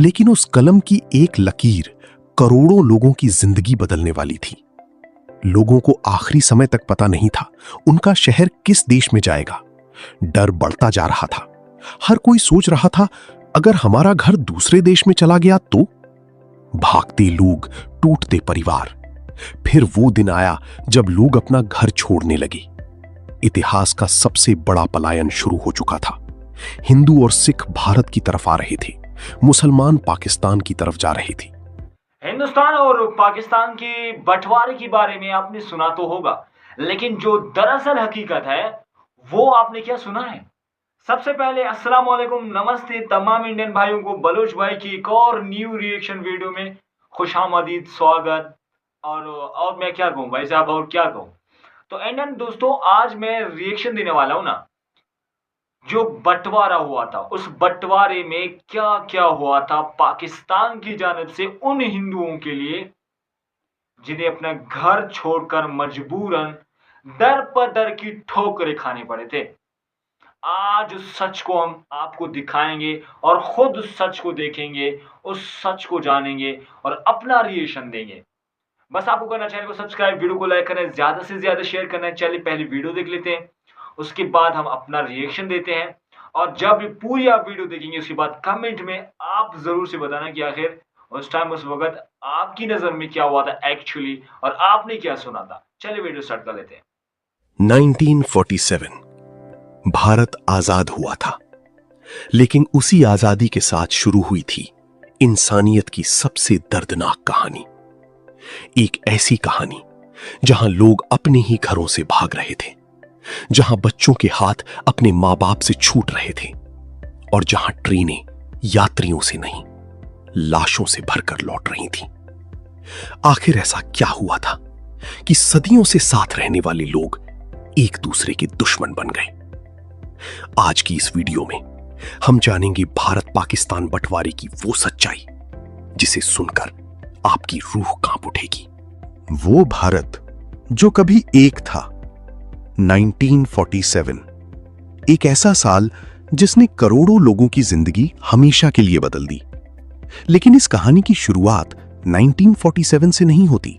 लेकिन उस कलम की एक लकीर करोड़ों लोगों की जिंदगी बदलने वाली थी। लोगों को आखिरी समय तक पता नहीं था उनका शहर किस देश में जाएगा। डर बढ़ता जा रहा था। हर कोई सोच रहा था, अगर हमारा घर दूसरे देश में चला गया तो? भागते लोग, टूटते परिवार। फिर वो दिन आया जब लोग अपना घर छोड़ने लगे। इतिहास का सबसे बड़ा पलायन शुरू हो चुका था। हिंदू और सिख भारत की तरफ आ रहे थे, मुसलमान पाकिस्तान की तरफ जा रहे थे। हिंदुस्तान और पाकिस्तान के बंटवारे के बारे में आपने सुना तो होगा, लेकिन जो दरअसल हकीकत है वो आपने क्या सुना है? सबसे पहले अस्सलाम वालेकुम, नमस्ते तमाम इंडियन भाइयों को। बलोच भाई की एक और न्यू रिएक्शन वीडियो में खुशामदीद, स्वागत। और मैं क्या कहूँ भाई साहब, और क्या कहूँ। तो इंडियन दोस्तों, आज मैं रिएक्शन देने वाला हूँ ना, जो बंटवारा हुआ था उस बंटवारे में क्या क्या हुआ था पाकिस्तान की जानिब से उन हिंदुओं के लिए जिन्हें अपना घर छोड़कर मजबूरन दर पर दर की ठोकरें खाने पड़े थे। आज उस सच को हम आपको दिखाएंगे और खुद उस सच को देखेंगे, उस सच को जानेंगे और अपना रिएक्शन देंगे। बस आपको करना, चैनल को सब्सक्राइब, वीडियो को लाइक करना है, ज्यादा से ज्यादा शेयर करना है। चलिए पहले वीडियो देख लेते हैं, उसके बाद हम अपना रिएक्शन देते हैं। और जब पूरी आप वीडियो देखेंगे उसके बाद कमेंट में आप जरूर से बताना कि आखिर उस टाइम उस वक्त आपकी नजर में क्या हुआ था एक्चुअली, और आपने क्या सुना था। चलिए वीडियो स्टार्ट कर लेते हैं। 1947 भारत आजाद हुआ था, लेकिन उसी आजादी के साथ शुरू हुई थी इंसानियत की सबसे दर्दनाक कहानी। एक ऐसी कहानी जहां लोग अपने ही घरों से भाग रहे थे, जहां बच्चों के हाथ अपने मां बाप से छूट रहे थे और जहां ट्रेनें यात्रियों से नहीं, लाशों से भरकर लौट रही थीं। आखिर ऐसा क्या हुआ था कि सदियों से साथ रहने वाले लोग एक दूसरे के दुश्मन बन गए? आज की इस वीडियो में हम जानेंगे भारत पाकिस्तान बंटवारे की वो सच्चाई जिसे सुनकर आपकी रूह कांप उठेगी। वो भारत जो कभी एक था। 1947 एक ऐसा साल जिसने करोड़ों लोगों की जिंदगी हमेशा के लिए बदल दी। लेकिन इस कहानी की शुरुआत 1947 से नहीं होती।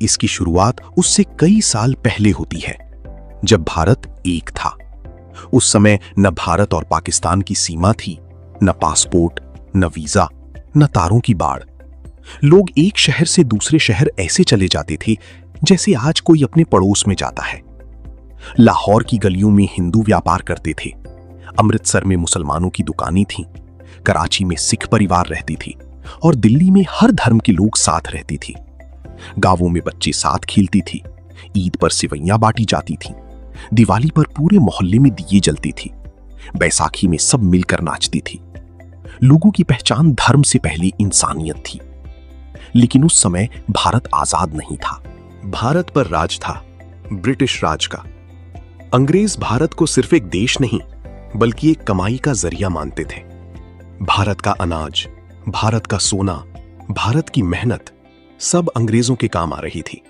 इसकी शुरुआत उससे कई साल पहले होती है, जब भारत एक था। उस समय न भारत और पाकिस्तान की सीमा थी, न पासपोर्ट, न वीजा, न तारों की बाढ़। लोग एक शहर से दूसरे शहर ऐसे चले जाते थे जैसे आज कोई अपने पड़ोस में जाता है। लाहौर की गलियों में हिंदू व्यापार करते थे, अमृतसर में मुसलमानों की दुकानें थीं, कराची में सिख परिवार रहती थी और दिल्ली में हर धर्म के लोग साथ रहती थी। गांवों में बच्चे साथ खेलती थी, ईद पर सिवैयां बांटी जाती थीं, दिवाली पर पूरे मोहल्ले में दिए जलती थी, बैसाखी में सब मिलकर नाचती थी। लोगों की पहचान धर्म से पहले इंसानियत थी। लेकिन उस समय भारत आजाद नहीं था। भारत पर राज था ब्रिटिश राज का। अंग्रेज भारत को सिर्फ एक देश नहीं बल्कि एक कमाई का जरिया मानते थे। भारत का अनाज, भारत का सोना, भारत की मेहनत सब अंग्रेजों के काम आ रही थी।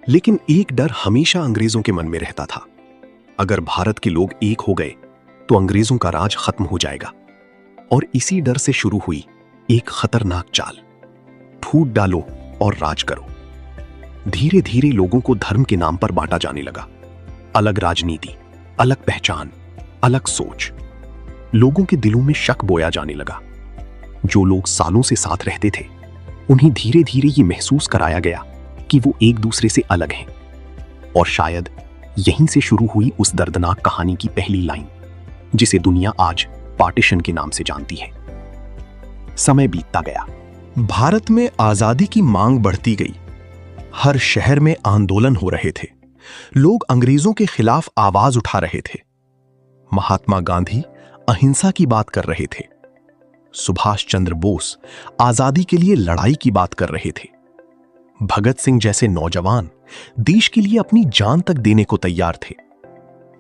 लेकिन एक डर हमेशा अंग्रेजों के मन में रहता था, अगर भारत के लोग एक हो गए तो अंग्रेजों का राज खत्म हो जाएगा। और इसी डर से शुरू हुई एक खतरनाक चाल, फूट डालो और राज करो। धीरे धीरे लोगों को धर्म के नाम पर बांटा जाने लगा। अलग राजनीति, अलग पहचान, अलग सोच। लोगों के दिलों में शक बोया जाने लगा। जो लोग सालों से साथ रहते थे उन्हें धीरे धीरे ये महसूस कराया गया कि वो एक दूसरे से अलग हैं। और शायद यहीं से शुरू हुई उस दर्दनाक कहानी की पहली लाइन, जिसे दुनिया आज पार्टीशन के नाम से जानती है। समय बीतता गया, भारत में आजादी की मांग बढ़ती गई। हर शहर में आंदोलन हो रहे थे, लोग अंग्रेजों के खिलाफ आवाज उठा रहे थे। महात्मा गांधी अहिंसा की बात कर रहे थे, सुभाष चंद्र बोस आजादी के लिए लड़ाई की बात कर रहे थे, भगत सिंह जैसे नौजवान देश के लिए अपनी जान तक देने को तैयार थे।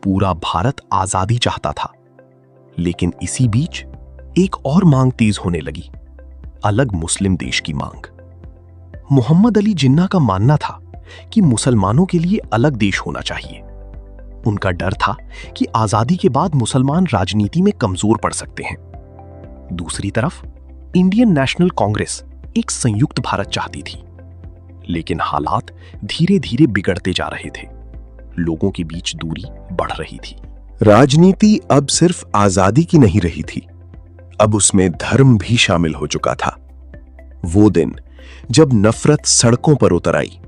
पूरा भारत आजादी चाहता था। लेकिन इसी बीच एक और मांग तेज होने लगी, अलग मुस्लिम देश की मांग। मोहम्मद अली जिन्ना का मानना था कि मुसलमानों के लिए अलग देश होना चाहिए। उनका डर था कि आजादी के बाद मुसलमान राजनीति में कमजोर पड़ सकते हैं। दूसरी तरफ इंडियन नेशनल कांग्रेस एक संयुक्त भारत चाहती थी, लेकिन हालात धीरे धीरे बिगड़ते जा रहे थे। लोगों के बीच दूरी बढ़ रही थी। राजनीति अब सिर्फ आजादी की नहीं रही थी, अब उसमें धर्म भी शामिल हो चुका था। वो दिन जब नफरत सड़कों पर उतर आई,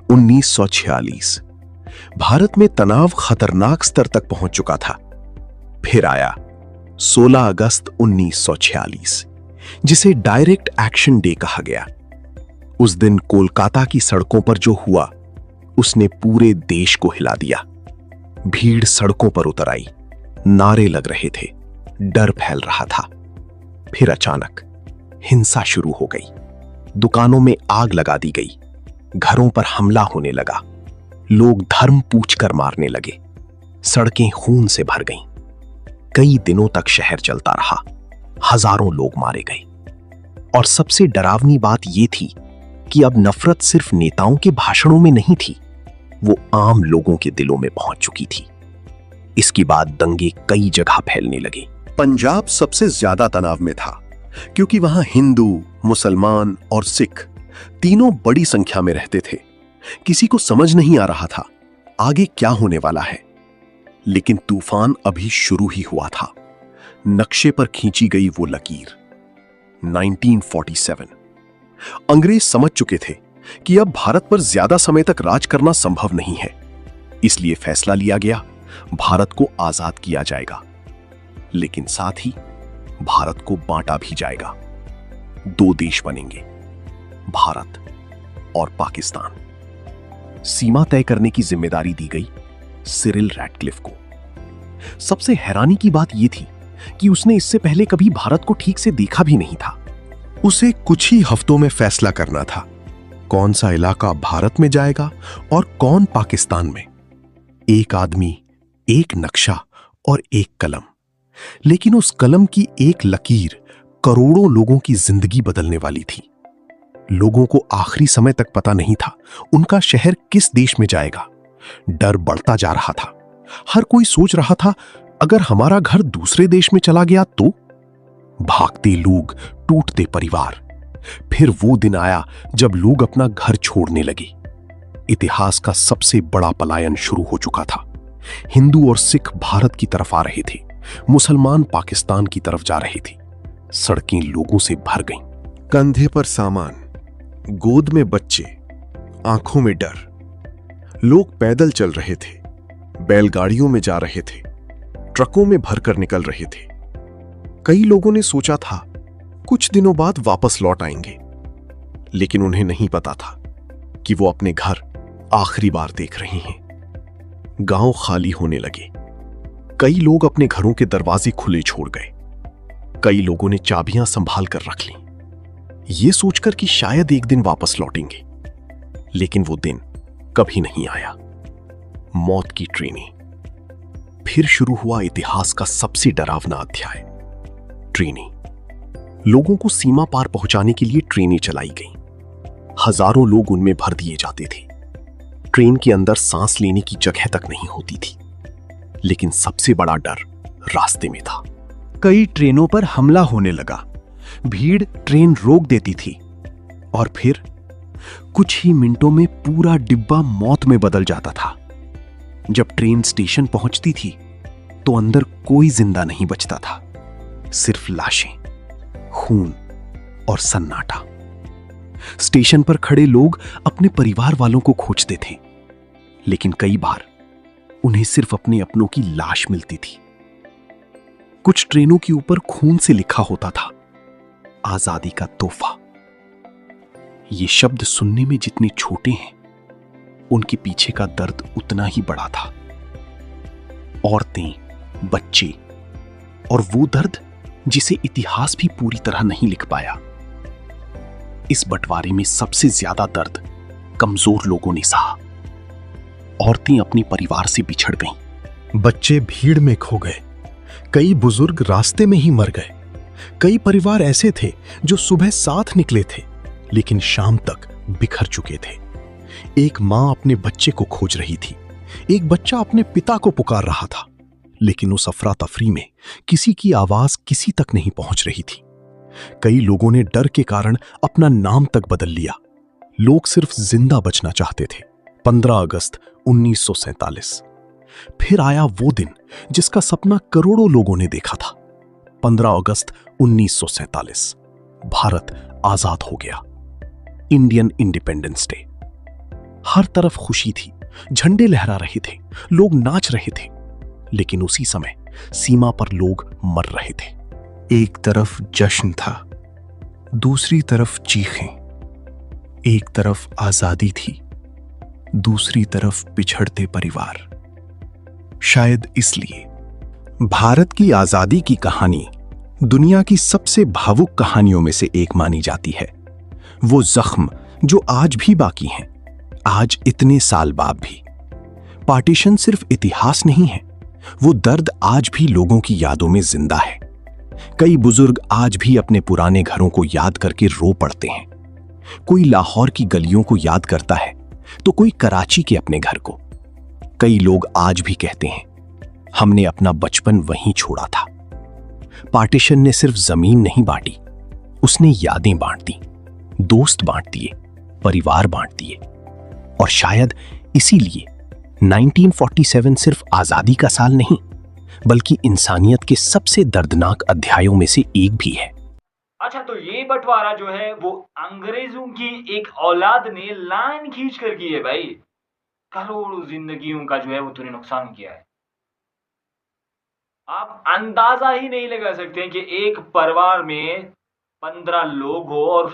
1946, भारत में तनाव खतरनाक स्तर तक पहुंच चुका था। फिर आया 16 अगस्त 1946, जिसे डायरेक्ट एक्शन डे कहा गया। उस दिन कोलकाता की सड़कों पर जो हुआ, उसने पूरे देश को हिला दिया। भीड़ सड़कों पर उतर आई, नारे लग रहे थे, डर फैल रहा था। फिर अचानक हिंसा शुरू हो गई। दुकानों में आग लगा दी गई, घरों पर हमला होने लगा, लोग धर्म पूछकर मारने लगे, सड़कें खून से भर गईं। कई दिनों तक शहर चलता रहा, हजारों लोग मारे गए। और सबसे डरावनी बात यह थी कि अब नफरत सिर्फ नेताओं के भाषणों में नहीं थी, वो आम लोगों के दिलों में पहुंच चुकी थी। इसके बाद दंगे कई जगह फैलने लगे। पंजाब सबसे ज्यादा तनाव में था, क्योंकि वहां हिंदू, मुसलमान और सिख तीनों बड़ी संख्या में रहते थे। किसी को समझ नहीं आ रहा था आगे क्या होने वाला है। लेकिन तूफान अभी शुरू ही हुआ था। नक्शे पर खींची गई वो लकीर 1947। अंग्रेज समझ चुके थे कि अब भारत पर ज्यादा समय तक राज करना संभव नहीं है। इसलिए फैसला लिया गया, भारत को आजाद किया जाएगा, लेकिन साथ ही भारत को बांटा भी जाएगा। 2 देश बनेंगे, भारत और पाकिस्तान। सीमा तय करने की जिम्मेदारी दी गई सिरिल रैटक्लिफ को। सबसे हैरानी की बात यह थी कि उसने इससे पहले कभी भारत को ठीक से देखा भी नहीं था। उसे कुछ ही हफ्तों में फैसला करना था, कौन सा इलाका भारत में जाएगा और कौन पाकिस्तान में। एक आदमी, एक नक्शा और एक कलम, लेकिन उस कलम की एक लकीर करोड़ों लोगों की जिंदगी बदलने वाली थी। लोगों को आखिरी समय तक पता नहीं था उनका शहर किस देश में जाएगा। डर बढ़ता जा रहा था। हर कोई सोच रहा था, अगर हमारा घर दूसरे देश में चला गया तो? भागते लोग, टूटते परिवार। फिर वो दिन आया जब लोग अपना घर छोड़ने लगे। इतिहास का सबसे बड़ा पलायन शुरू हो चुका था। हिंदू और सिख भारत की तरफ आ रहे थे, मुसलमान पाकिस्तान की तरफ जा रहे थे। सड़कें लोगों से भर गईं। कंधे पर सामान, गोद में बच्चे, आंखों में डर। लोग पैदल चल रहे थे, बैलगाड़ियों में जा रहे थे, ट्रकों में भरकर निकल रहे थे। कई लोगों ने सोचा था कुछ दिनों बाद वापस लौट आएंगे, लेकिन उन्हें नहीं पता था कि वो अपने घर आखिरी बार देख रहे हैं। गांव खाली होने लगे। कई लोग अपने घरों के दरवाजे खुले छोड़ गए। कई लोगों ने चाबियां संभाल कर रख लीं, ये सोचकर कि शायद एक दिन वापस लौटेंगे। लेकिन वो दिन कभी नहीं आया। मौत की ट्रेनें। फिर शुरू हुआ इतिहास का सबसे डरावना अध्याय। ट्रेनें। लोगों को सीमा पार पहुंचाने के लिए ट्रेनें चलाई गईं। हजारों लोग उनमें भर दिए जाते थे। ट्रेन के अंदर सांस लेने की जगह तक नहीं होती थी। लेकिन सबसे बड़ा डर रास्ते में था। कई ट्रेनों पर हमला होने लगा। भीड़ ट्रेन रोक देती थी और फिर कुछ ही मिनटों में पूरा डिब्बा मौत में बदल जाता था। जब ट्रेन स्टेशन पहुंचती थी तो अंदर कोई जिंदा नहीं बचता था, सिर्फ लाशें, खून और सन्नाटा। स्टेशन पर खड़े लोग अपने परिवार वालों को खोजते थे, लेकिन कई बार उन्हें सिर्फ अपने अपनों की लाश मिलती थी। कुछ ट्रेनों के ऊपर खून से लिखा होता था, आजादी का तोहफा। ये शब्द सुनने में जितने छोटे हैं, उनके पीछे का दर्द उतना ही बड़ा था। औरतें, बच्चे और वो दर्द जिसे इतिहास भी पूरी तरह नहीं लिख पाया। इस बंटवारे में सबसे ज्यादा दर्द कमजोर लोगों ने सहा। औरतें अपने परिवार से बिछड़ गईं। बच्चे भीड़ में खो गए। कई बुजुर्ग रास्ते में ही मर गए। कई परिवार ऐसे थे जो सुबह साथ निकले थे, लेकिन शाम तक बिखर चुके थे। एक मां अपने बच्चे को खोज रही थी। एक बच्चा अपने पिता को पुकार रहा था, लेकिन उस अफरा तफरी में किसी की आवाज किसी तक नहीं पहुंच रही थी। कई लोगों ने डर के कारण अपना नाम तक बदल लिया। लोग सिर्फ जिंदा बचना चाहते थे। 15 अगस्त 1947। फिर आया वो दिन जिसका सपना करोड़ों लोगों ने देखा था। 15 अगस्त 1947। भारत आजाद हो गया। Indian independence day. हर तरफ खुशी थी, झंडे लहरा रहे थे, लोग नाच रहे थे। लेकिन उसी समय सीमा पर लोग मर रहे थे। एक तरफ जश्न था, दूसरी तरफ चीखें। एक तरफ आजादी थी, दूसरी तरफ बिछड़ते परिवार। शायद इसलिए भारत की आजादी की कहानी दुनिया की सबसे भावुक कहानियों में से एक मानी जाती है। वो जख्म जो आज भी बाकी हैं, आज इतने साल बाद भी। पार्टीशन सिर्फ इतिहास नहीं है, वो दर्द आज भी लोगों की यादों में जिंदा है। कई बुजुर्ग आज भी अपने पुराने घरों को याद करके रो पड़ते हैं। कोई लाहौर की गलियों को याद करता है तो कोई कराची के अपने घर को। कई लोग आज भी कहते हैं, हमने अपना बचपन वहीं छोड़ा था। पार्टीशन ने सिर्फ जमीन नहीं बांटी, उसने यादें बांट दी, दोस्त बांट दिए, परिवार बांट दिए। और शायद इसीलिए 1947 सिर्फ आजादी का साल नहीं, बल्कि इंसानियत के सबसे दर्दनाक अध्यायों में से एक भी है। अच्छा, तो ये बंटवारा जो है वो अंग्रेजों की एक औलाद ने लाइन खींच कर की है भाई। करोड़ों जिंदगियों का जो है वो तूने नुकसान किया है। आप अंदाजा ही नहीं लगा सकते कि एक परिवार में 15 लोग हो और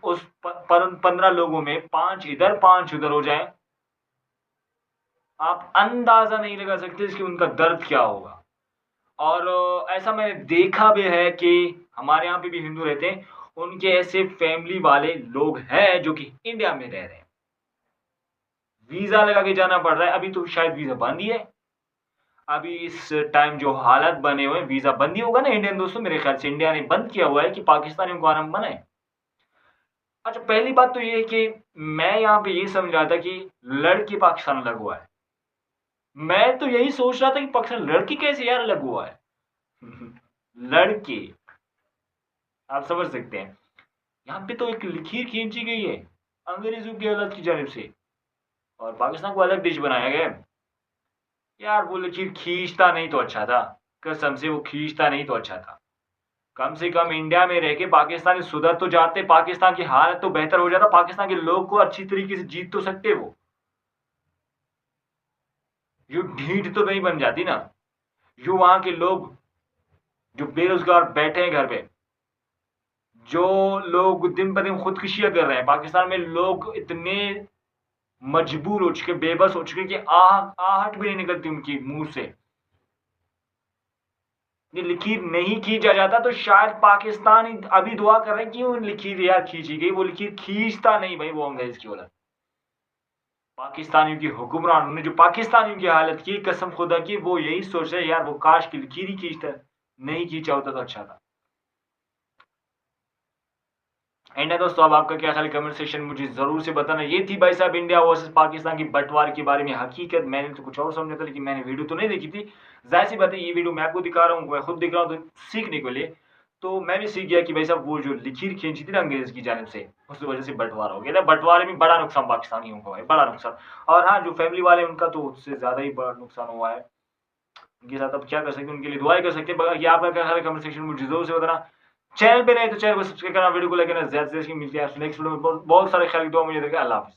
उस 15 लोगों में 5 इधर 5 उधर हो जाए। आप अंदाजा नहीं लगा सकते इसकी उनका दर्द क्या होगा। और ऐसा मैंने देखा भी है कि हमारे यहाँ पे भी हिंदू रहते हैं, उनके ऐसे फैमिली वाले लोग हैं जो कि इंडिया में रह रहे हैं, वीजा लगा के जाना पड़ रहा है। अभी तो शायद वीजा बंद ही है। अभी इस टाइम जो हालात बने हुए हैं, वीजा बंद ही होगा ना इंडियन दोस्तों। मेरे ख्याल से इंडिया ने बंद किया हुआ है कि पाकिस्तानियों को आराम बनाए। अच्छा, पहली बात तो ये है कि मैं यहाँ पे ये समझ रहा था कि लड़की पाकिस्तान अलग हुआ है। मैं तो यही सोच रहा था कि पाकिस्तान लड़की कैसे यार अलग हुआ है। लड़की, आप समझ सकते हैं, यहाँ पे तो एक लकीर खींची गई है अंग्रेजों की औलाद की जानिब से और पाकिस्तान को अलग देश बनाया गया। यार वो लकीर खींचता नहीं तो अच्छा था, कसम से वो खींचता नहीं तो अच्छा था। कम से कम इंडिया में रह के पाकिस्तानी सुधर तो जाते, पाकिस्तान की हालत तो बेहतर हो जाता, पाकिस्तान के लोग को अच्छी तरीके से जीत तो सकते वो। यू ढीठ तो नहीं बन जाती ना। यू वहां के लोग जो बेरोजगार बैठे हैं घर पे, जो लोग दिन ब दिन खुदकुशियां कर रहे हैं, पाकिस्तान में लोग इतने मजबूर हो चुके, बेबस हो चुके कि आहट भी नहीं निकलती उनकी मुंह से। ये लकीर नहीं खींचा जाता तो शायद पाकिस्तान अभी दुआ कर रहे हैं कि वो लकीर यार खींची गई। वो लकीर खींचता नहीं भाई वो अंग्रेज की औलाद। पाकिस्तानियों की हुक्मरानों ने जो पाकिस्तानियों की हालत की, कसम खुदा की, वो यही सोच रहे यार वो काश की लकीर ही खींचता, नहीं खींचा होता तो अच्छा था। एंड है दोस्तों, अब आपका क्या ख्याल है कमेंट सेक्शन मुझे जरूर से बताना। ये थी भाई साहब इंडिया वर्सेस पाकिस्तान की बंटवारे के बारे में हकीकत। मैंने तो कुछ और समझा था, लेकिन मैंने वीडियो तो नहीं देखी थी। जाहिर सी बात है ये वीडियो मैं आपको दिखा रहा हूँ, मैं खुद दिख रहा हूँ तो सीखने को लिए। तो मैं भी सीख गया कि भाई साहब वो जो लकीर खींची थी ना अंग्रेज की जानिब से, उस वजह से बंटवारा हो गया था। बंटवारे में बड़ा नुकसान पाकिस्तानियों को है, बड़ा नुकसान। और हाँ, जो फैमिली वाले उनका तो उससे ज्यादा ही बड़ा नुकसान हुआ है। उनके साथ अब क्या कर सकते हैं, उनके लिए दुआई कर सकते हैं। आपका क्या ख्याल है कमेंट सेक्शन में मुझे जरूर से बताना। चैनल पे नहीं तो चैनल को सब्सक्राइब करना, वीडियो को लाइक करना। ज्यादा से ज्यादा मिलती है नेक्स्ट वीडियो में। बहुत सारे ख्याल की दुआ मुझे देगा। अल्लाह हाफिज़।